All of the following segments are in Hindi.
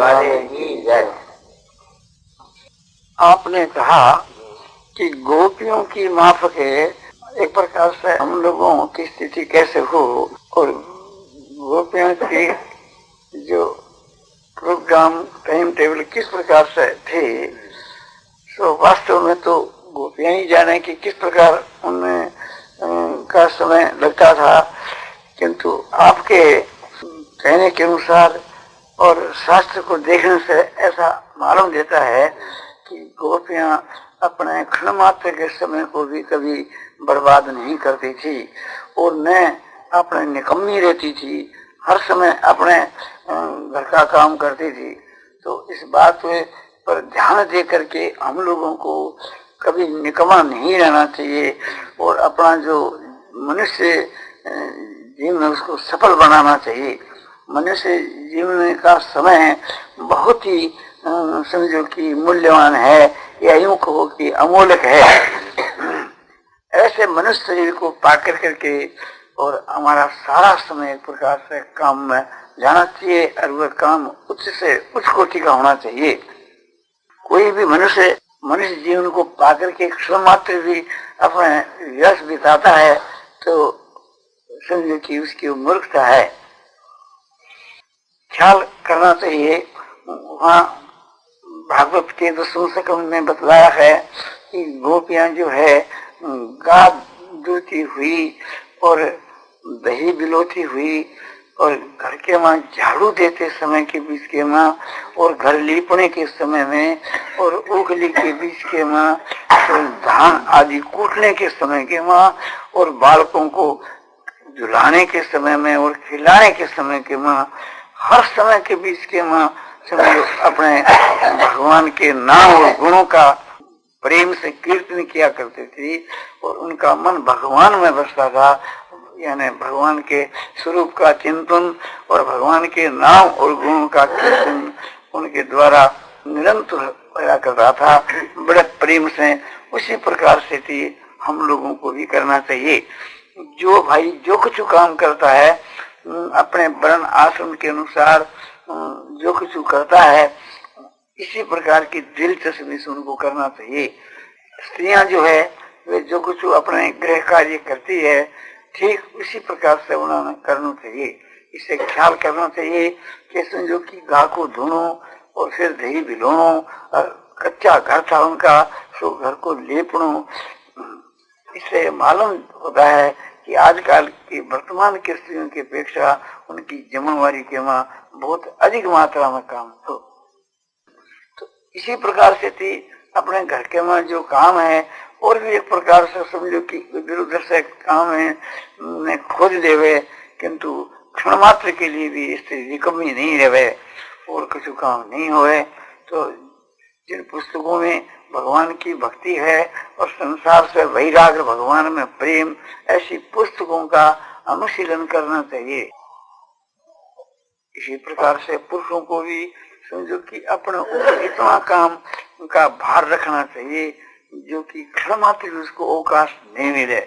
वाले की जय। आपने कहा कि गोपियों की माफक है, एक प्रकार से हम लोगों की स्थिति कैसे हो और गोपियों की जो प्रोग्राम टाइम टेबल किस प्रकार से थे, तो वास्तव में तो गोपियां ही जाने कि किस प्रकार उनमें का समय लगता था, किंतु आपके कहने के अनुसार और शास्त्र को देखने से ऐसा मालूम देता है कि गोपियां अपने क्षण मात्र के समय को भी कभी बर्बाद नहीं करती थी और न अपने निकम्मी रहती थी, हर समय अपने घर का काम करती थी। तो इस बात पर ध्यान दे करके हम लोगों को कभी निकम्मा नहीं रहना चाहिए और अपना जो मनुष्य जीवन उसको सफल बनाना चाहिए। मनुष्य जीवन का समय बहुत ही समझो कि मूल्यवान है या यूं कहो कि अमूल्य है। ऐसे मनुष्य शरीर को पाकर करके और हमारा सारा समय एक प्रकार से काम में जाना चाहिए और वह काम उच्च से उच्च कोटि का होना चाहिए। कोई भी मनुष्य जीवन को पाकर के क्षण मात्र भी अपने व्यस्त बिताता है तो समझो कि उसकी मूर्खता है। ख्याल करना चाहिए। वहाँ भागवत के 10वें स्कंद में बतलाया है कि गोपियां जो है गा दूती हुई और दही बिलोती हुई और घर के माँ झाड़ू देते समय के बीच के माँ और घर लीपने के समय में और उगली के बीच के माँ और धान आदि कूटने के समय के माँ और बालकों को झुलाने के समय में और खिलाने के समय के माँ, हर समय के बीच के माँ समझो अपने भगवान के नाम और गुणों का प्रेम से कीर्तन किया करते थे और उनका मन भगवान में बसता था, यानी भगवान के स्वरूप का चिंतन और भगवान के नाम और गुणों का कीर्तन उनके द्वारा निरंतर होया करता था बड़े प्रेम से। उसी प्रकार से थी हम लोगों को भी करना चाहिए। जो भाई जो कुछ काम करता है अपने वर्ण आश्रम के अनुसार जो कुछ करता है इसी प्रकार की दिलचस्पी से उनको करना चाहिए। स्त्रियां जो है वे जो कुछ अपने गृह कार्य करती है ठीक उसी प्रकार से उन्होंने करना चाहिए। इसे ख्याल करना चाहिए कि समझो कि गाय को धोनो और फिर दही भिलोनो और कच्चा घर था उनका तो घर को लेपनो। इससे मालूम होता है कि आजकल की वर्तमान की स्त्रियों की अपेक्षा उनकी जिम्मेवारी के माँ बहुत अधिक मात्रा में काम हो। तो इसी प्रकार से थी अपने घर के माँ जो काम है और भी एक प्रकार से समझो कि इधर से काम है खोज देवे, किंतु क्षण मात्र के लिए भी स्त्री निकम्मी नहीं रहे और कुछ काम नहीं होए। तो जिन पुस्तकों में भगवान की भक्ति है और संसार से वैराग्य भगवान में प्रेम, ऐसी पुस्तकों का अनुशीलन करना चाहिए। इसी प्रकार से पुरुषों को भी समझो कि अपने ऊपर इतना काम का भार रखना चाहिए जो कि क्षण मात्र उसको अवकाश नहीं मिले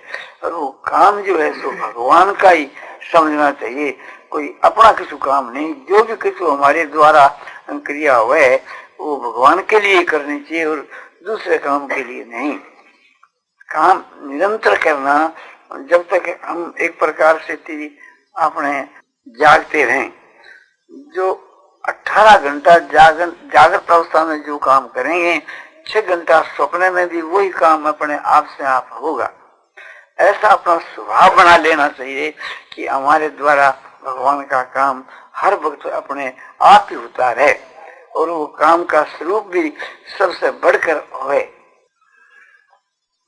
और वो काम जो है सो भगवान का ही समझना चाहिए। कोई अपना किसी काम नहीं, जो भी किसी हमारे द्वारा क्रिया हुए वो भगवान के लिए करनी चाहिए और दूसरे काम के लिए नहीं। काम निरंतर करना जब तक हम एक प्रकार से अपने जागते रहें। जो 18 घंटा जागृत अवस्था में जो काम करेंगे 6 घंटा सपने में भी वही काम अपने आप से आप होगा। ऐसा अपना स्वभाव बना लेना चाहिए कि हमारे द्वारा भगवान का काम हर वक्त अपने आप ही होता रहे और वो काम का स्वरूप भी सबसे बढ़कर होए।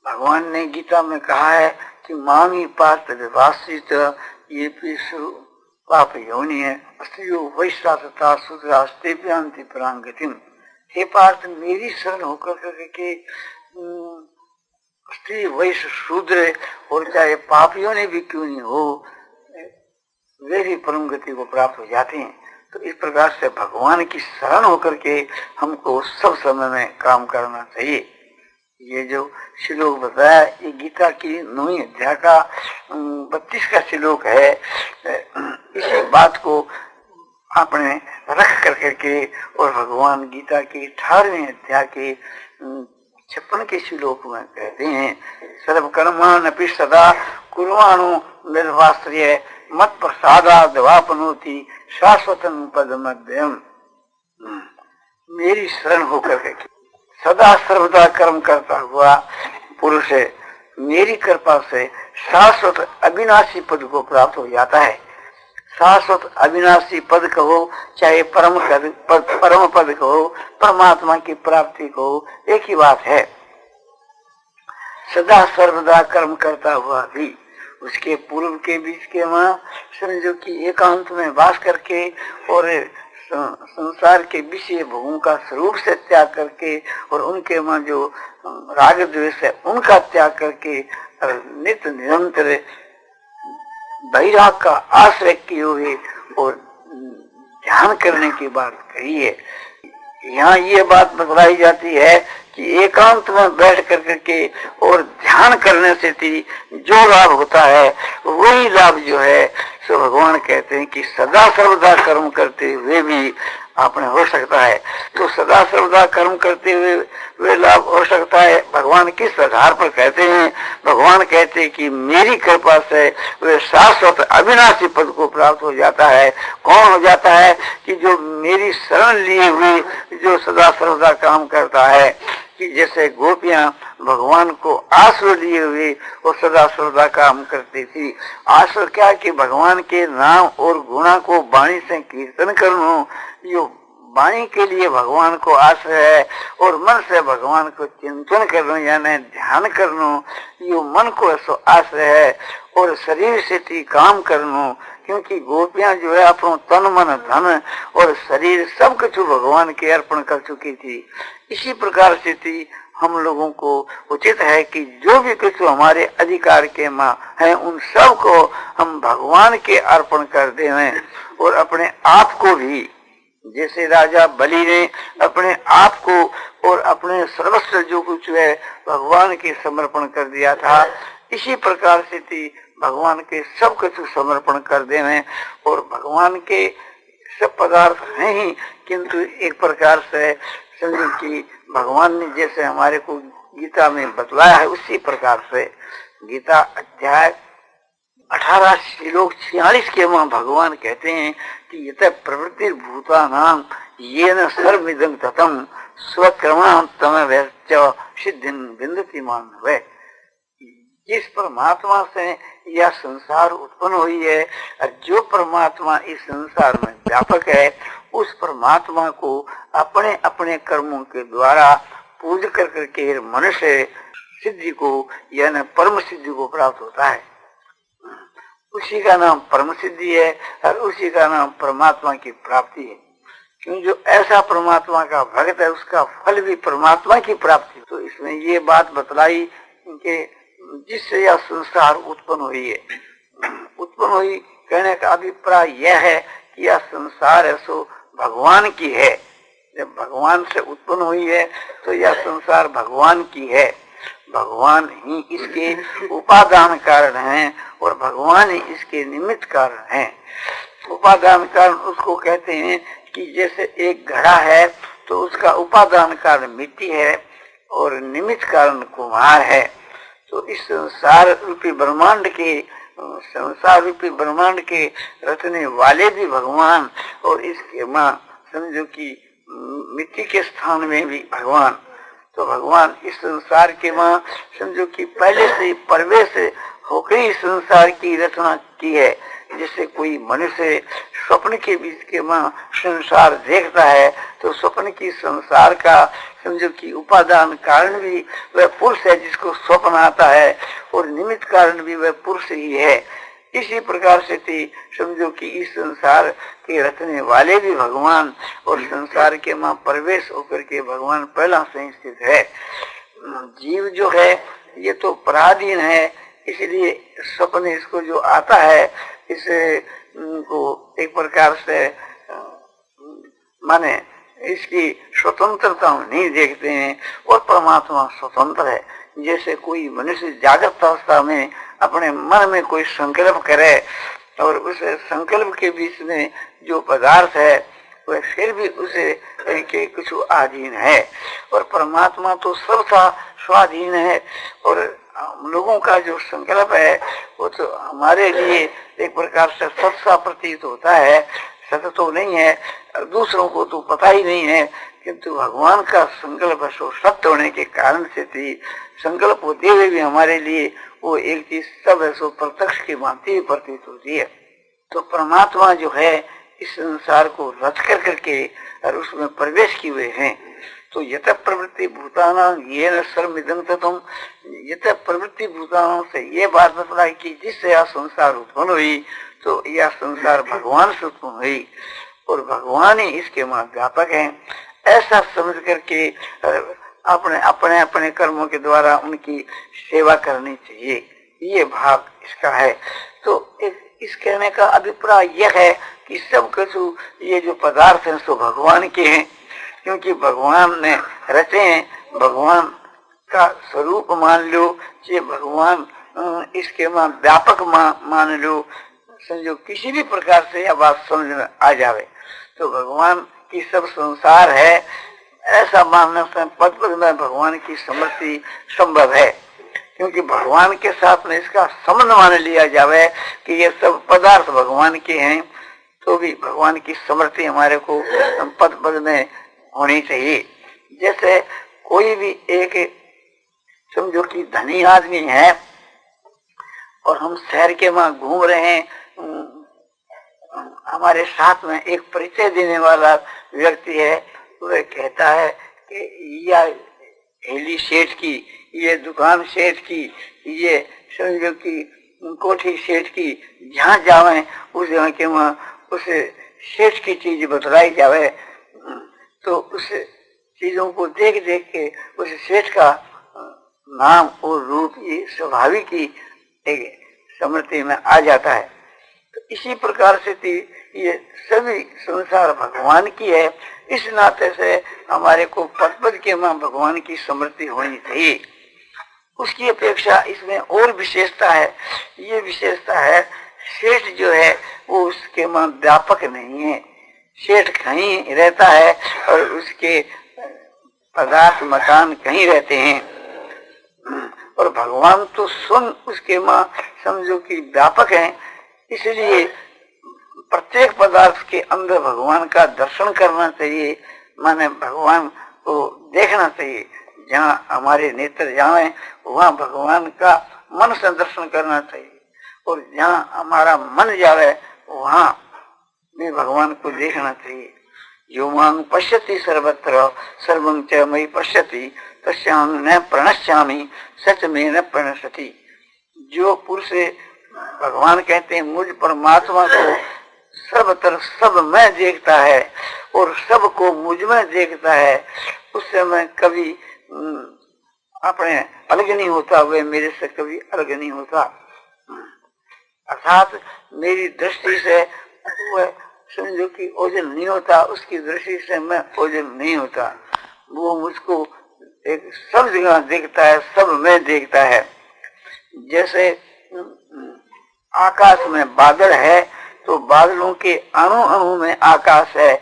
भगवान ने गीता में कहा है कि मामी पार्थ विभाषित ये पाप योनि है स्त्रियो वैश्या तथा शूद्रास्ते प्यांति परांगतिम। हे पार्थ मेरी शरण होकर के स्त्री वैश्य शूद्र और चाहे पापियों ने भी क्यों नहीं हो वे भी परम गति को प्राप्त हो जाते हैं। तो इस प्रकार से भगवान की शरण होकर के हमको सब समय में काम करना चाहिए। ये जो श्लोक बताया ये गीता की 9वीं अध्याय का 32 का श्लोक है। इसी बात को आपने रख कर करके और भगवान गीता के 18वें अध्याय के 56 श्लोक में कहते हैं, सर्व कर्माण्यपि सदा कुर्वाणो निर्वास्त्र्य मत प्रसादाद् वापनोति शाश्वतं पदमद्वयम्। मेरी शरण होकर के सदा सर्वदा कर्म करता हुआ पुरुष मेरी कृपा से शाश्वत अविनाशी पद को प्राप्त हो जाता है। शाश्वत अविनाशी पद कहो, चाहे परम पद कहो, परमात्मा की प्राप्ति कहो, एक ही बात है। सदा सर्वदा कर्म करता हुआ भी उसके पूर्व के बीच के वहाँ समझो कि एकांत में वास करके और संसार के विषय भोगों का स्वरूप से त्याग करके और उनके वहाँ जो राग द्वेष है उनका त्याग करके नित्य निरंतर वैराग का आश्रय किए हुए और ध्यान करने की बात कही है। यहाँ ये बात बतलाई जाती है कि एकांत में बैठ कर करके और ध्यान करने से जो लाभ होता है वही लाभ जो है सो भगवान कहते हैं कि सदा सर्वदा कर्म करते हुए भी आपने हो सकता है। तो सदा सर्वदा कर्म करते हुए वे लाभ हो सकता है। भगवान किस आधार पर कहते हैं? भगवान कहते हैं कि मेरी कृपा से वे शाश्वत अविनाशी पद को प्राप्त हो जाता है। कौन हो जाता है? कि जो मेरी शरण लिए हुए जो सदा सर्वदा काम करता है। कि जैसे गोपियां भगवान को आश्रय लिए हुए और सदा सर्वदा काम करती थी। आश्रय क्या कि भगवान के नाम और गुणा को वाणी से कीर्तन करना, यो वाणी के लिए भगवान को आश्रय है और मन से भगवान को चिंतन करना यानी ध्यान करना यो मन को ऐसा आश्रय है। और शरीर से थी काम करना, क्योंकि गोपियां जो है अपना तन मन धन और शरीर सब कुछ भगवान के अर्पण कर चुकी थी। इसी प्रकार से थी हम लोगों को उचित है कि जो भी कुछ हमारे अधिकार के माँ है उन सब को हम भगवान के अर्पण कर दें और अपने आप को भी, जैसे राजा बलि ने अपने आप को और अपने सर्वस्व जो कुछ है भगवान के समर्पण कर दिया था, इसी प्रकार से थी भगवान के सब कुछ समर्पण कर देने। और भगवान के सब पदार्थ हैं ही, किंतु एक प्रकार से समझो कि भगवान ने जैसे हमारे को गीता में बतलाया है उसी प्रकार से गीता अध्याय 18 श्लोक 46 के वहाँ भगवान कहते हैं कि यत प्रवृत्ति भूता नाम ये न सर्वमिदं ततम स्वक्रमण तम सिद्धि विन्दति मानव। जिस परमात्मा से यह संसार उत्पन्न हुई है और जो परमात्मा इस संसार में व्यापक है उस परमात्मा को अपने अपने कर्मों के द्वारा पूज कर करके मनुष्य सिद्धि को यानी परम सिद्धि को प्राप्त होता है। उसी का नाम परम सिद्धि है और उसी का नाम परमात्मा की प्राप्ति है। क्यों जो ऐसा परमात्मा का भक्त है उसका फल भी परमात्मा की प्राप्ति। तो इसमें ये बात बतलाई कि जिससे यह संसार उत्पन्न हुई है, उत्पन्न हुई कहने का अभिप्राय यह है कि यह संसार है सो भगवान की है। जब भगवान से उत्पन्न हुई है तो यह संसार भगवान की है। भगवान ही इसके उपादान कारण हैं और भगवान ही इसके निमित्त कारण हैं। उपादान कारण उसको कहते हैं कि जैसे एक घड़ा है तो उसका उपादान कारण मिट्टी है और निमित्त कारण कुम्हार है। तो इस संसार रूपी ब्रह्मांड के रचने वाले भी भगवान और इसके माँ समझो कि मिट्टी के स्थान में भी भगवान। तो भगवान इस संसार के माँ समझो कि पहले से प्रवेश होकर इस संसार की रचना की है। जैसे कोई मनुष्य स्वप्न के बीच के माँ संसार देखता है तो स्वप्न की संसार का समझो कि उपादान कारण भी वह पुरुष है जिसको स्वप्न आता है और निमित्त कारण भी वह पुरुष ही है। इसी प्रकार से थी समझो कि इस संसार के रचने वाले भी भगवान और संसार के माँ प्रवेश होकर के भगवान पहला से स्थित है। जीव जो है ये तो पराधीन है, इसलिए स्वप्न इसको जो आता है इसे को एक प्रकार से माने इसकी स्वतंत्रता नहीं देखते हैं और परमात्मा स्वतंत्र है। जैसे कोई मनुष्य जागृत अवस्था में अपने मन में कोई संकल्प करे और उस संकल्प के बीच में जो पदार्थ है वह फिर भी उसे के कुछ अधीन है। और परमात्मा तो सबका स्वाधीन है। और हम लोगों का जो संकल्प है वो तो हमारे लिए एक प्रकार से सत सा प्रतीत होता है, सत्य तो नहीं है, दूसरों को तो पता ही नहीं है, किंतु भगवान का संकल्प सो सत्य होने के कारण से थी, संकल्प होते हुए भी हमारे लिए वो एक चीज सब है सो प्रत्यक्ष की भांति प्रतीत होती है। तो परमात्मा जो है इस संसार को रच कर करके और उसमें प्रवेश किए हुए हैं। तो यत प्रवृत्ति भूताना ये न सर्वमिदं ततम्, यत प्रवृत्ति भूताना से ये बात बतलाई कि जिससे यह संसार उत्पन्न हुई तो यह संसार भगवान से उत्पन्न हुई और भगवान ही इसके व्यापक है। ऐसा समझ करके अपने अपने अपने कर्मों के द्वारा उनकी सेवा करनी चाहिए, ये भाव इसका है। तो इस कहने का अभिप्राय यह है कि सब कुछ ये जो पदार्थ हैं सो भगवान के हैं, क्योंकि भगवान ने रचे हैं। भगवान का स्वरूप मान लो, ये भगवान इसके व्यापक मान लो, समझो किसी भी प्रकार से यह बात समझ में आ जावे तो भगवान की सब संसार है ऐसा मानने से पद पद में भगवान की स्मृति संभव है। क्योंकि भगवान के साथ में इसका संबंध मान लिया जावे कि ये सब पदार्थ भगवान के हैं तो भी भगवान की स्मृति हमारे को पद पद में होनी चाहिए। जैसे कोई भी एक समझो कि धनी आदमी है और हम शहर के वहां घूम रहे हैं, हमारे साथ में एक परिचय देने वाला व्यक्ति है, वह कहता है कि यह हेली सेठ की, ये दुकान सेठ की, ये समझो कि कोठी सेठ की, जहाँ जावे उस जगह के वहाँ उस सेठ की चीज बतलाई जावे तो उस चीजों को देख देख के उस सेठ का नाम और रूप ये स्वाभाविक ही एक स्मृति में आ जाता है। तो इसी प्रकार से ये सभी संसार भगवान की है, इस नाते से हमारे को पद पद के मां भगवान की स्मृति होनी चाहिए। उसकी अपेक्षा इसमें और विशेषता है, ये विशेषता है सेठ जो है वो उसके मां व्यापक नहीं है, सेठ कहीं रहता है और उसके पदार्थ मकान कहीं रहते हैं। और भगवान तो स्वयं उसके मां समझो कि व्यापक है, इसलिए प्रत्येक पदार्थ के अंदर भगवान का दर्शन करना चाहिए, माने भगवान को देखना चाहिए। जहाँ हमारे नेत्र जाए वहाँ भगवान का मन से दर्शन करना चाहिए और जहाँ हमारा मन जाए वहाँ भी भगवान को देखना चाहिए। जो मांग पश्यति सर्वत्र सर्वं च मयि पश्यति तस्यां न प्रणश्यामि सच में न प्रणश्यति। जो पुरुष भगवान कहते हैं मुझ परमात्मा को सब तरफ सब में देखता है और सबको मुझ में देखता है, उससे मैं कभी अपने अलग नहीं होता, वह मेरे से कभी अलग नहीं होता। अर्थात मेरी दृष्टि से वह समझो कि ओझल नहीं होता, उसकी दृष्टि से मैं ओझल नहीं होता। वो मुझको एक सब जगह देखता है, सब में देखता है। जैसे आकाश में बादल है तो बादलों के अणु अणु में आकाश है,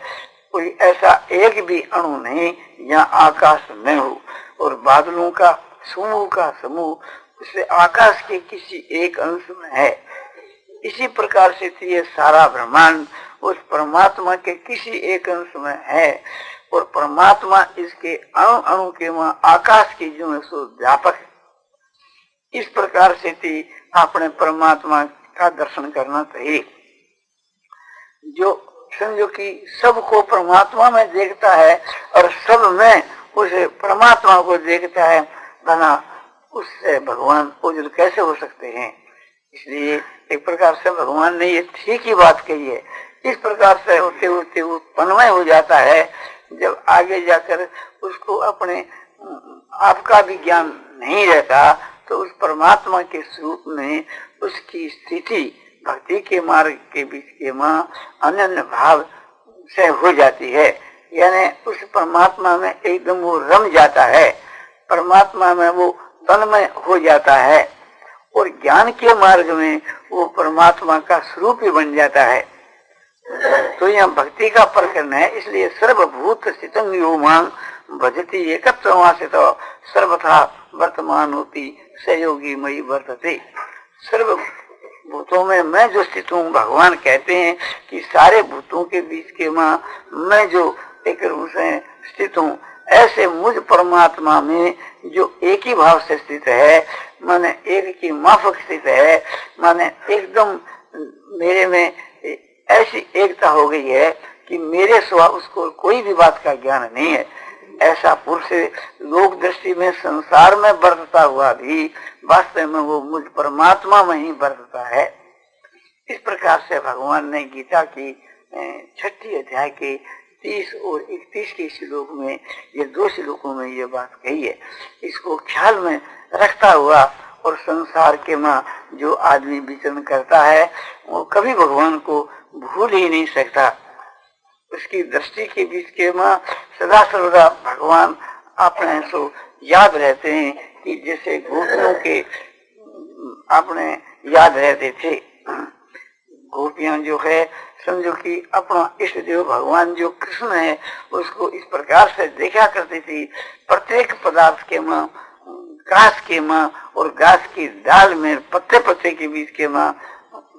कोई ऐसा एक भी अणु नहीं जहाँ आकाश न हो। और बादलों का समूह उससे आकाश के किसी एक अंश में है। इसी प्रकार से ये सारा ब्रह्मांड उस परमात्मा के किसी एक अंश में है और परमात्मा इसके अणु अणु के वहाँ आकाश की जो है सो व्यापक है। इस प्रकार से अपने परमात्मा का दर्शन करना चाहिए। जो समझो कि सबको परमात्मा में देखता है और सब में उस परमात्मा को देखता है, बना उससे भगवान ओझल कैसे हो सकते हैं। इसलिए एक प्रकार से भगवान ने ये ठीक ही बात कही है। इस प्रकार से होते होते वो तन्मय हो जाता है, जब आगे जाकर उसको अपने आपका भी ज्ञान नहीं रहता तो उस परमात्मा के स्वरूप में उसकी स्थिति भक्ति के मार्ग के बीच के मां अनन्य भाव से हो जाती है। यानी उस परमात्मा में एकदम वो रम जाता है, परमात्मा में वो तन्मय हो जाता है और ज्ञान के मार्ग में वो परमात्मा का स्वरूप ही बन जाता है। तो यह भक्ति का प्रकरण है। इसलिए सर्वभूत स्थितं यो मां भजति एकत्वमासित सर्वथा वर्तमान होती सहयोगी मई वर्तते। सर्व भूतों में मैं जो स्थित हूँ, भगवान कहते हैं कि सारे भूतों के बीच के मां मैं जो एक रूप से स्थित हूँ, ऐसे मुझ परमात्मा में जो एक ही भाव से स्थित है, माने एक की माफक स्थित है, माने एकदम मेरे में ऐसी एकता हो गई है कि मेरे सिवा उसको कोई भी बात का ज्ञान नहीं है। ऐसा पुरुष लोक दृष्टि में संसार में बरतता हुआ भी वास्तव में वो मुझ परमात्मा में ही बरतता है। इस प्रकार से भगवान ने गीता की 6ठी अध्याय के 30 और 31 के श्लोक में, ये 2 श्लोकों में ये बात कही है। इसको ख्याल में रखता हुआ और संसार के मां जो आदमी विचरण करता है वो कभी भगवान को भूल ही नहीं सकता। उसकी दृष्टि के बीच के मां सदा सर्वदा भगवान अपने सो याद रहते हैं कि जैसे गोपियों के अपने याद रहते थे। गोपियां जो है समझो कि अपना इष्ट देव भगवान जो कृष्ण है उसको इस प्रकार से देखा करती थी। प्रत्येक पदार्थ के मां, घास के मां और घास की डाल में पत्ते पत्ते के बीच के मां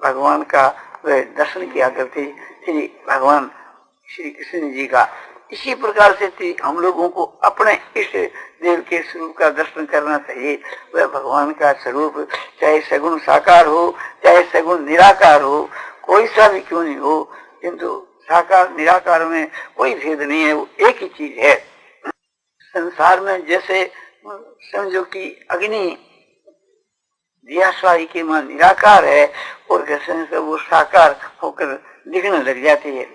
भगवान का वह दर्शन किया करती थी, भगवान श्री कृष्ण जी का। इसी प्रकार से थी हम लोगों को अपने इष्ट देव के स्वरूप का दर्शन करना चाहिए। वह भगवान का स्वरूप चाहे सगुण साकार हो चाहे सगुण निराकार हो, कोई सा भी क्यों नहीं हो, किंतु साकार निराकार में कोई भेद नहीं है, वो एक ही चीज है। संसार में जैसे समझो कि अग्नि दियाशाही के मां निराकार है और घर्षण से वो साकार होकर दिखने लग जाती है।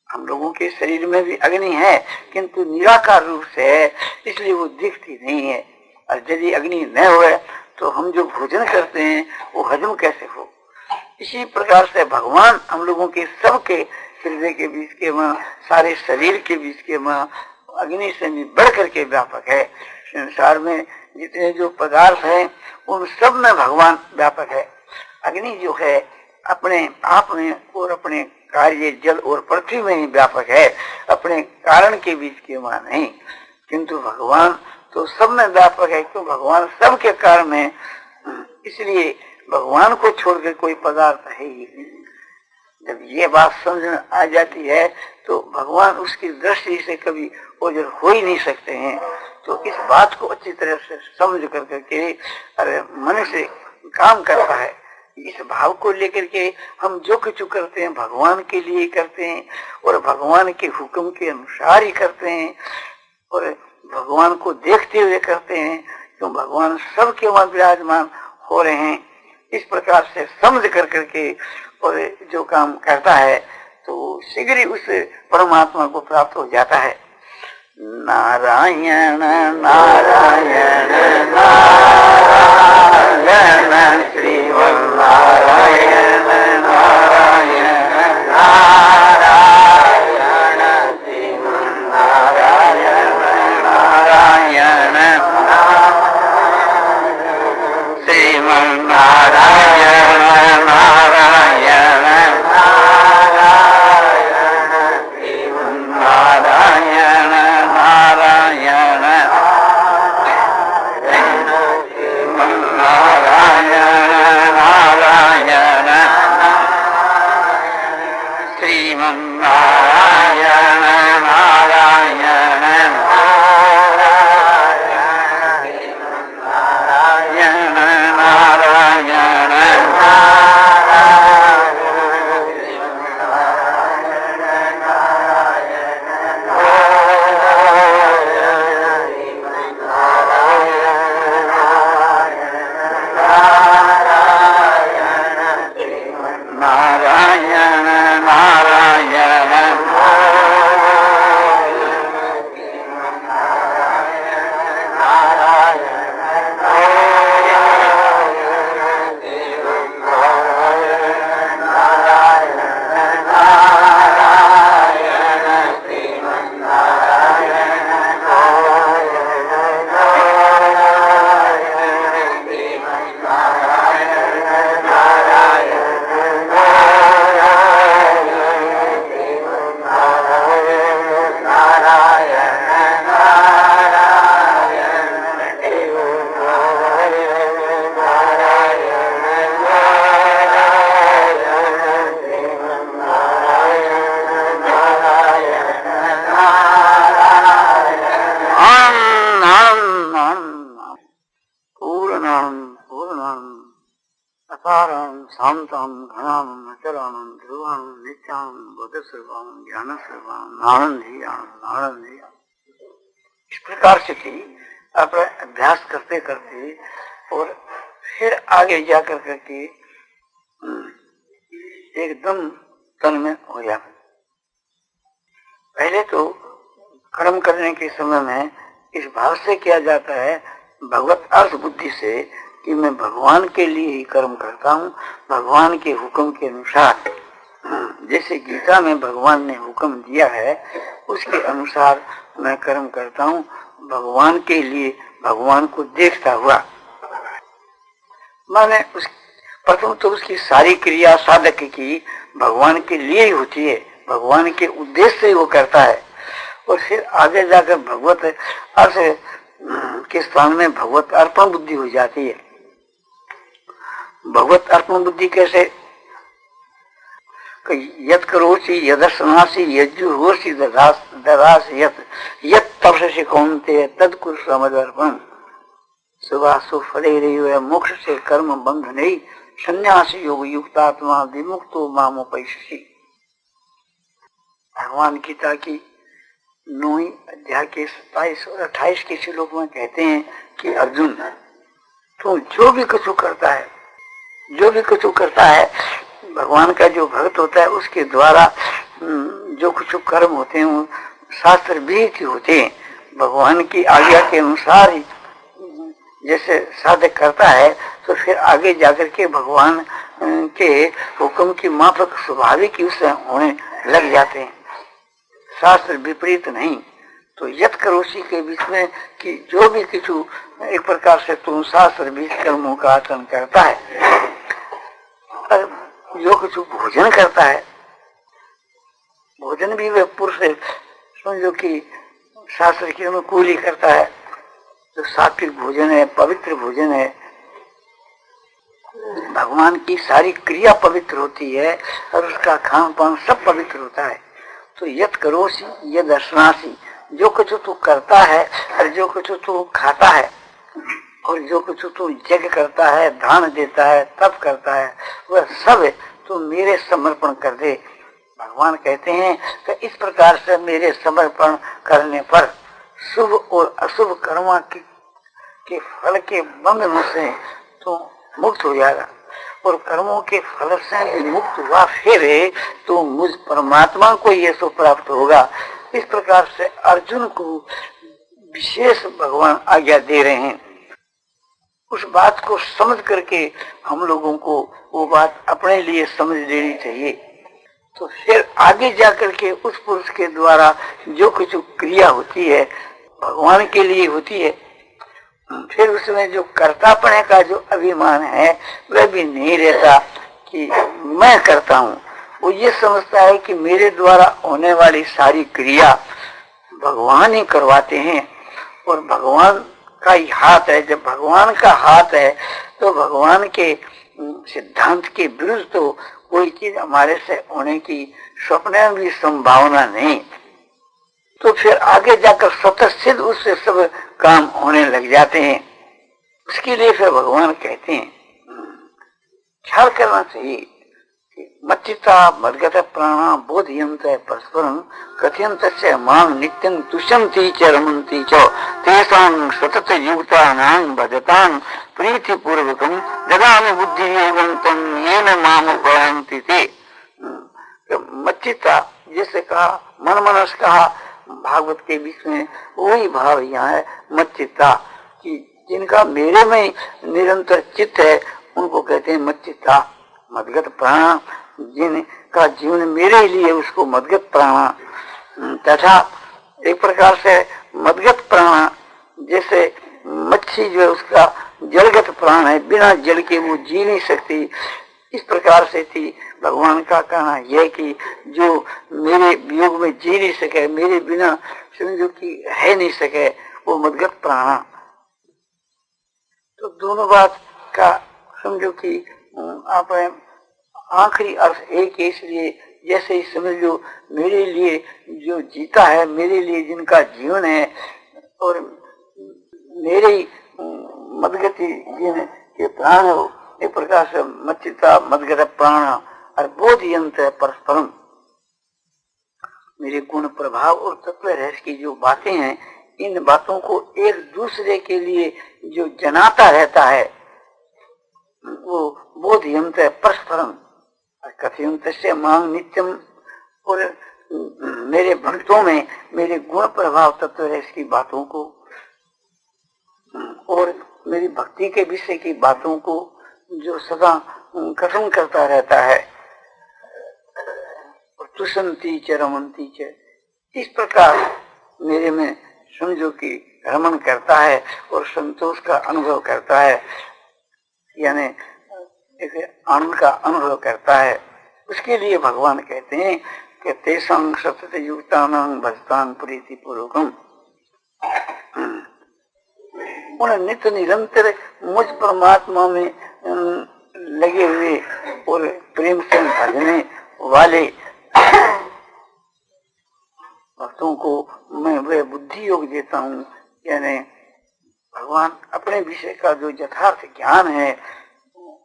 हम लोगों के शरीर में भी अग्नि है किंतु निराकार रूप से है, इसलिए वो दिखती नहीं है। और यदि अग्नि न हो तो हम जो भोजन करते हैं वो हजम कैसे हो। इसी प्रकार से भगवान हम लोगों के सबके हृदय के बीच के मां, सारे शरीर के बीच के मां अग्नि से भी बढ़ करके व्यापक है। संसार में जितने जो पदार्थ हैं उन सब में भगवान व्यापक है। अग्नि जो है अपने आप में और अपने कार्य जल और पृथ्वी में ही व्यापक है, अपने कारण के बीच के मां नहीं। किंतु भगवान तो सब में व्यापक है, क्यों भगवान सबके कारण है। इसलिए भगवान को छोड़कर कोई पदार्थ है ही नहीं। जब ये बात समझ में आ जाती है तो भगवान उसकी दृष्टि से कभी ओझल हो ही नहीं सकते हैं। तो इस बात को अच्छी तरह से समझ करके अरे मन से काम करता है। इस भाव को लेकर के हम जो कुछ करते हैं भगवान के लिए करते हैं और भगवान के हुक्म के अनुसार ही करते हैं और भगवान को देखते हुए करते हैं, क्यों भगवान सबके वहां विराजमान हो रहे हैं। इस प्रकार से समझ करके और जो काम करता है तो शीघ्र ही उस परमात्मा को प्राप्त हो जाता है। नारायण नारायण नारायण श्रीमन नारायण नारायण नारायण श्रीमन नारायण नारायण श्रीमन नारायण नारायण नारायण नारायण ज्ञानानंद पूर्णानंद अपारं शांतं घनानंद अचलानंद ध्रुवानंद नित्यानंद बोधस्वरूपानंद ज्ञानस्वरूपानंद आनंदी आनंद आनंदी। इस प्रकार से थी अपना अभ्यास करते करते और फिर आगे जाकर करके एकदम तन में हो जाता। पहले तो कर्म करने के समय में इस भाव से किया जाता है, भगवत अर्थ बुद्धि से, कि मैं भगवान के लिए ही कर्म करता हूँ, भगवान के हुक्म के अनुसार। जैसे गीता में भगवान ने हुक्म दिया है उसके अनुसार मैं कर्म करता हूँ, भगवान के लिए, भगवान को देखता हुआ। माने उस प्रथम तो उसकी सारी क्रिया साधक की भगवान के लिए ही होती है, भगवान के उद्देश्य से वो करता है। और फिर आगे जाकर भगवत अर्थ के स्थान में भगवत अर्पण बुद्धि हो जाती है। भगवत अर्पण बुद्धि कैसे? यत् करोसि यदर्शनासि यज्जुहोसि ददासि यत् तपस्यसि कौन्तेय तत्कुरु समर्पणम्। सुवासु फलेरैव मोक्ष से कर्म बंध नहीं, संन्यास योग युक्तात्मा विमुक्तो मामुपैष्यसि। भगवान गीता की 9वीं अध्याय के 27 और 28 के श्लोक में कहते हैं कि अर्जुन, तू जो भी कुछ करता है, जो भी कुछ करता है, भगवान का जो भक्त होता है उसके द्वारा जो कुछ कर्म होते हैं वो शास्त्र विहित होते हैं। भगवान की आज्ञा के अनुसार ही जैसे साधक करता है तो फिर आगे जाकर के भगवान के हुक्म की माफक स्वाभाविक ही उससे होने लग जाते हैं, शास्त्र विपरीत नहीं। तो यत् करोसि के बीच में कि जो भी किछु एक प्रकार से तुम शास्त्र बीच कर्मों का आचरण करता है, जो कुछ भोजन करता है, भोजन भी वह पुरुष समझो कि शास्त्र के अनुकूल ही करता है। जो सात्विक भोजन है, पवित्र भोजन है, भगवान की सारी क्रिया पवित्र होती है और उसका खान पान सब पवित्र होता है। तो यत् करोसि यदर्शनासि, जो कुछ तू करता है और जो कुछ तू खाता है और जो कुछ तू यज्ञ करता है, दान देता है, तप करता है, वह सब तू मेरे समर्पण कर दे। भगवान कहते हैं कि इस प्रकार से मेरे समर्पण करने पर शुभ और अशुभ कर्म के फल के बंधन से तो मुक्त हो जाएगा, और कर्मों के फल से भी मुक्त हुआ फिर तो मुझ परमात्मा को ये सो प्राप्त होगा। इस प्रकार से अर्जुन को विशेष भगवान आज्ञा दे रहे हैं। उस बात को समझ करके हम लोगों को वो बात अपने लिए समझ लेनी चाहिए। तो फिर आगे जाकर के उस पुरुष के द्वारा जो कुछ क्रिया होती है भगवान के लिए होती है, फिर उसमें जो कर्तापने का जो अभिमान है वह भी नहीं रहता कि मैं करता हूँ। वो ये समझता है कि मेरे द्वारा होने वाली सारी क्रिया भगवान ही करवाते हैं और भगवान का ही हाथ है। जब भगवान का हाथ है तो भगवान के सिद्धांत के विरुद्ध तो कोई चीज हमारे से होने की स्वप्न में भी संभावना नहीं। तो फिर आगे जाकर स्वतः सिद्ध उससे सब काम होने लग जाते हैं। उसके लिए फिर भगवान कहते हैं ख्याल करना चाहिए मच्चिता मद्गत प्राणा बोधयंत परस्परम कथयंत च मां नित्यं तुष्यन्ति च रमन्ति च तेषां सतत युक्तानां भजतां प्रीतिपूर्वकं ददामि बुद्धियोगं तं येन माम् उपयान्ति ते। मच्चिता जैसे कहा, मन मनस कहा, भागवत के बीच में वही भाव यहाँ है मच्चिता, कि जिनका मेरे में निरंतर चित्त है उनको कहते हैं मच्चिता। मदगत प्राण, जिनका जीवन मेरे लिए उसको मदगत प्राण। तथा एक प्रकार से मदगत प्राण जैसे मच्छी जो है उसका जलगत प्राण है, बिना जल के वो जी नहीं सकती। इस प्रकार से थी भगवान का कहना यह कि जो मेरे वियोग में जी नहीं सके, मेरे बिना समझो कि है नहीं सके, वो मदगत प्राण। तो दोनों बात का समझो कि आप आखिरी अर्थ एक है, इसलिए जैसे ही समझ लो मेरे लिए जो जीता है, मेरे लिए जिनका जीवन है और मेरे मदगति जिनके प्राण हो, एक प्रकार से मच्चिता मदगत प्राण और बोध यंत्र परस्परम। मेरे गुण प्रभाव और तत्व रहस्य की जो बातें हैं, इन बातों को एक दूसरे के लिए जो जनाता रहता है वो बोध यंत्र परस्परम कथयंत से मांग नित्यम। और मेरे भक्तों में मेरे गुण प्रभाव तत्व रहस्य की बातों को और मेरी भक्ति के विषय की बातों को जो सदा कथन करता रहता है, तुषंती च रमंती च, इस प्रकार मेरे में समझो कि रमन करता है और संतोष का अनुभव करता है, यानी एक आनंद का अनुभव करता है। उसके लिए भगवान कहते हैं कि तेषां सतत युक्तानां भजतां प्रीति पूर्वकम। उन नित्य निरंतर मुझ परमात्मा में लगे हुए और प्रेम से भजने वाले भक्तों को मैं वह बुद्धि योग देता हूँ। यानी भगवान अपने विषय का जो यथार्थ ज्ञान है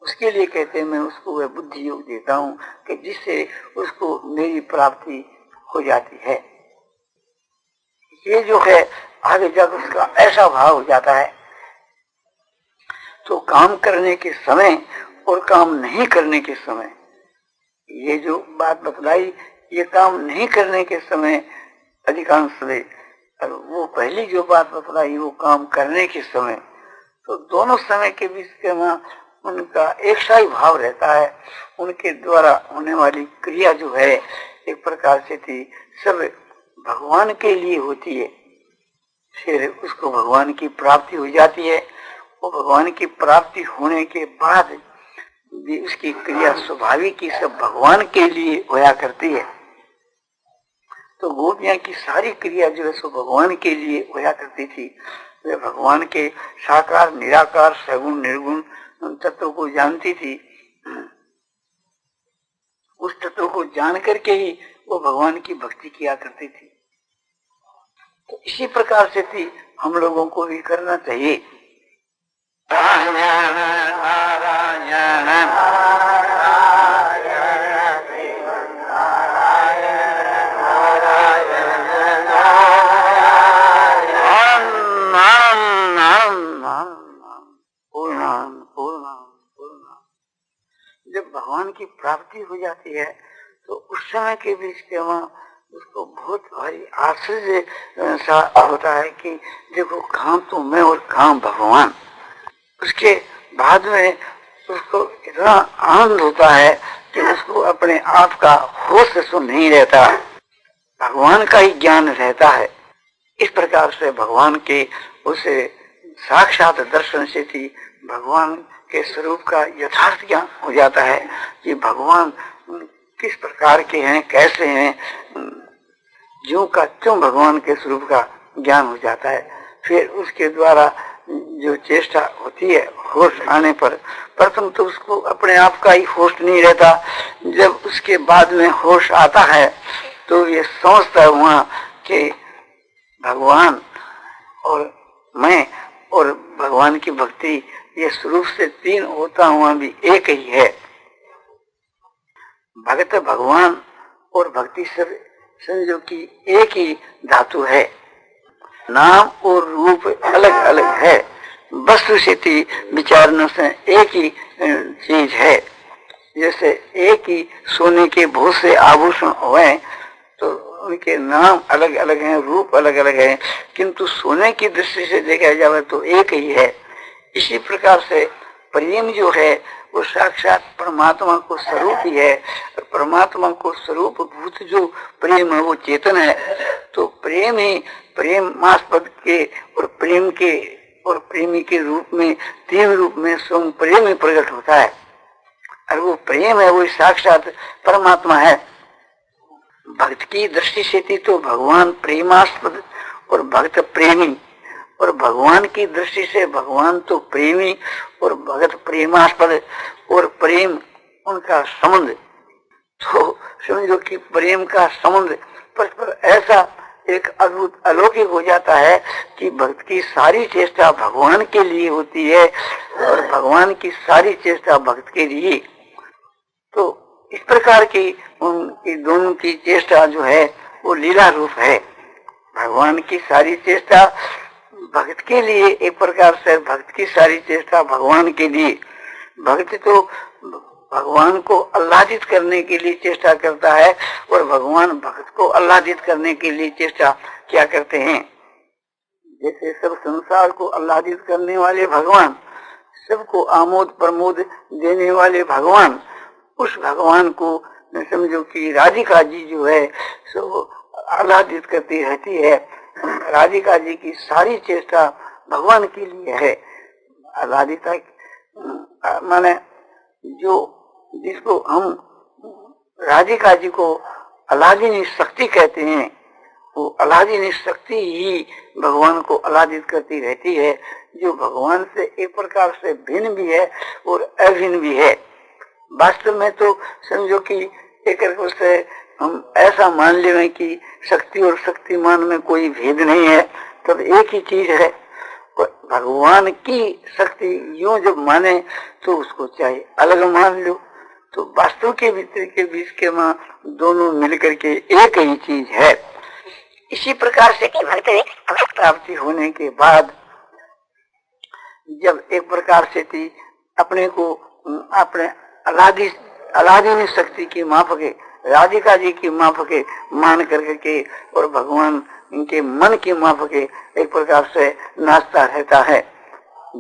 उसके लिए कहते हैं मैं उसको वह बुद्धि योग देता हूँ कि जिससे उसको मेरी प्राप्ति हो जाती है। ये जो है आगे जाकर उसका ऐसा भाव हो जाता है, तो काम करने के समय और काम नहीं करने के समय, ये जो बात बतलाई, ये काम नहीं करने के समय अधिकांश से, और वो पहली जो बात बतलाई वो काम करने के समय, तो दोनों समय के बीच के वहाँ उनका एक सा ही भाव रहता है। उनके द्वारा होने वाली क्रिया जो है एक प्रकार से थी सब भगवान के लिए होती है, फिर उसको भगवान की प्राप्ति हो जाती है। और भगवान की प्राप्ति होने के बाद भी उसकी क्रिया स्वाभाविक ही सब भगवान के लिए होया करती है। तो गोपियां की सारी क्रिया जो है सो भगवान के लिए होया करती थी। वे भगवान के साकार निराकार सगुण निर्गुण तत्व को जानती थी। उस तत्व को जान करके ही वो भगवान की भक्ति किया करती थी। तो इसी प्रकार से थी हम लोगों को भी करना चाहिए। जब भगवान की प्राप्ति हो जाती है तो उस समय के बीच के वहाँ उसको बहुत भारी आश्चर्य सा होता है कि देखो काम तो मैं और काम भगवान। उसके बाद में उसको इतना आनंद होता है कि उसको अपने आप का होश सो नहीं रहता, भगवान का ही ज्ञान रहता है। इस प्रकार से भगवान के उसे साक्षात दर्शन से थी भगवान के स्वरूप का यथार्थ ज्ञान हो जाता है कि भगवान किस प्रकार के हैं, कैसे हैं, ज्यों का त्यों भगवान के स्वरूप का ज्ञान हो जाता है। फिर उसके द्वारा जो चेष्टा होती है होश आने पर, प्रथम तो उसको अपने आप का ही होश नहीं रहता, जब उसके बाद में होश आता है तो ये समझता है वहाँ कि भगवान और मैं और भगवान की भक्ति ये स्वरूप से तीन होता हुआ भी एक ही है। भगत भगवान और भक्ति सब समझो कि एक ही धातु है, नाम और रूप अलग अलग है, वस्तु स्थिति विचारने से एक ही चीज है। जैसे एक ही सोने के बहुत से आभूषण हुए तो उनके नाम अलग अलग हैं, रूप अलग अलग हैं, किंतु सोने की दृष्टि से देखा जाए तो एक ही है। इसी प्रकार से प्रेम जो है वो साक्षात परमात्मा को स्वरूप ही है। परमात्मा को स्वरूप भूत जो प्रेम है वो चेतन है। तो प्रेम ही प्रेमास्पद के और प्रेम के और प्रेमी के रूप में तीन रूप में स्वयं प्रेम ही प्रकट होता है। और वो प्रेम है वो साक्षात परमात्मा है। भक्त की दृष्टि से थी तो भगवान प्रेमास्पद और भक्त प्रेमी, और भगवान की दृष्टि से भगवान तो प्रेमी और भगत प्रेमास्पद, और प्रेम उनका संबंध। तो समझो कि प्रेम का संबंध परस्पर ऐसा एक अद्भुत अलौकिक हो जाता है कि भक्त की सारी चेष्टा भगवान के लिए होती है और भगवान की सारी चेष्टा भक्त के लिए। तो इस प्रकार की उनकी दोनों की चेष्टा जो है वो लीला रूप है। भगवान की सारी चेष्टा भक्त के लिए, एक प्रकार से भक्त की सारी चेष्टा भगवान के लिए। भक्त तो भगवान को आह्लादित करने के लिए चेष्टा करता है और भगवान भक्त को आह्लादित करने के लिए चेष्टा क्या करते हैं। जैसे सब संसार को आह्लादित करने वाले भगवान, सबको आमोद प्रमोद देने वाले भगवान, उस भगवान को समझो कि राधिका जी जो है सो आह्लादित करती रहती है। राधिका जी की सारी चेष्टा भगवान के लिए है। आह्लादिता माने जो जिसको हम राधिका जी को आह्लादिनी शक्ति कहते हैं, वो आह्लादिनी शक्ति ही भगवान को आह्लादित करती रहती है, जो भगवान से एक प्रकार से भिन्न भी है और अभिन्न भी है। वास्तव में तो समझो कि एक प्रकार से हम ऐसा मान लें कि शक्ति और शक्तिमान में कोई भेद नहीं है, तब एक ही चीज है। भगवान की शक्ति यूं जब माने तो उसको चाहे अलग मान लो, तो वास्तव के भीतर के बीच के मां दोनों मिलकर के एक ही चीज है। इसी प्रकार से भक्त प्राप्ति होने के बाद जब एक प्रकार से थी अपने को अपने आह्लादिनी शक्ति की माफके, राधिका जी की माफके मान करके और भगवान इनके मन की माफके एक प्रकार से नाचता रहता है।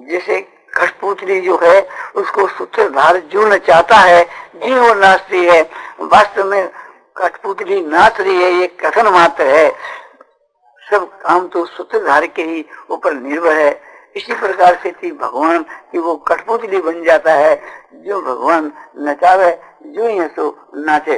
जैसे कठपुतली जो है उसको सूत्रधार जो नचाता है जी वो नाचती है, वास्तव में कठपुतली नाच रही है ये कथन मात्र है, सब काम तो सूत्रधार के ही ऊपर निर्भर है। इसी प्रकार से थी भगवान कि वो कठपुतली बन जाता है, जो भगवान नचावे जो ही सो नाचे।